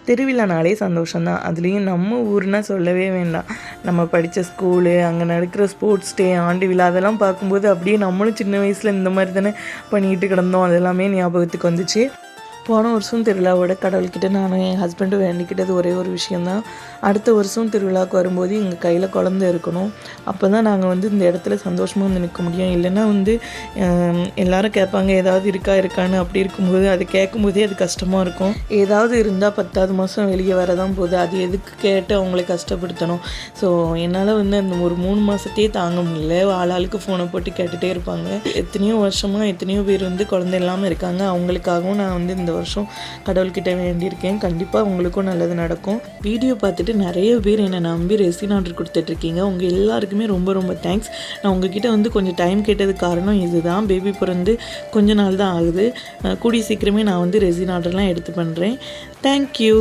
திருவிழானாலே சந்தோஷம்தான். அதுலேயும் நம்ம ஊர்னா சொல்லவே வேண்டாம். நம்ம படித்த ஸ்கூலு, அங்கே நடக்கிற ஸ்போர்ட்ஸ் டே, ஆண்டு விழா அதெல்லாம் பார்க்கும்போது அப்படியே நம்மளும் சின்ன வயசில் இந்த மாதிரி தானே பண்ணிகிட்டு கிடந்தோம். அதெல்லாமே ஞாபகத்துக்கு வந்துச்சு. போன வருஷம் திருவிழாவோட கடவுள்கிட்ட நானும் என் ஹஸ்பண்டும் வேண்டிக்கிட்டது ஒரே ஒரு விஷயந்தான். அடுத்த வருஷம் திருவிழாவுக்கு வரும்போது எங்கள் கையில் குழந்தை இருக்கணும். அப்போ தான் நாங்கள் வந்து இந்த இடத்துல சந்தோஷமாக வந்து நிற்க முடியும். இல்லைன்னா வந்து எல்லோரும் கேட்பாங்க ஏதாவது இருக்கான்னு. அப்படி இருக்கும்போது அது கேட்கும்போதே அது கஷ்டமாக இருக்கும். ஏதாவது இருந்தால் 10வது மாதம் வெளியே வரதான் போகுது. அது எதுக்கு கேட்டு அவங்களை கஷ்டப்படுத்தணும். ஸோ என்னால் வந்து அந்த ஒரு 3 மாதத்தையே தாங்க முடியல. ஆளாளுக்கு ஃபோனை போட்டு கேட்டுகிட்டே இருப்பாங்க. எத்தனையோ வருஷமாக எத்தனையோ பேர் வந்து குழந்தை இல்லாமல் இருக்காங்க. அவங்களுக்காகவும் நான் வந்து இந்த வருஷம் கடவுள்கிட்ட வேண்டியிருக்கேன். கண்டிப்பாக உங்களுக்கும் நல்லது நடக்கும். வீடியோ பார்த்துட்டு நிறைய பேர் என்னை நம்பி ரெசின் ஆர்டர் கொடுத்துட்ருக்கீங்க. உங்கள் எல்லாருக்குமே ரொம்ப ரொம்ப தேங்க்ஸ். நான் உங்ககிட்ட வந்து கொஞ்சம் டைம் கேட்டதுக்கு காரணம் இதுதான். பேபி பிறந்து கொஞ்ச நாள் தான் ஆகுது. கூடிய சீக்கிரமே நான் வந்து ரெசின் ஆர்டர்லாம் எடுத்து பண்ணுறேன். தேங்க்யூ.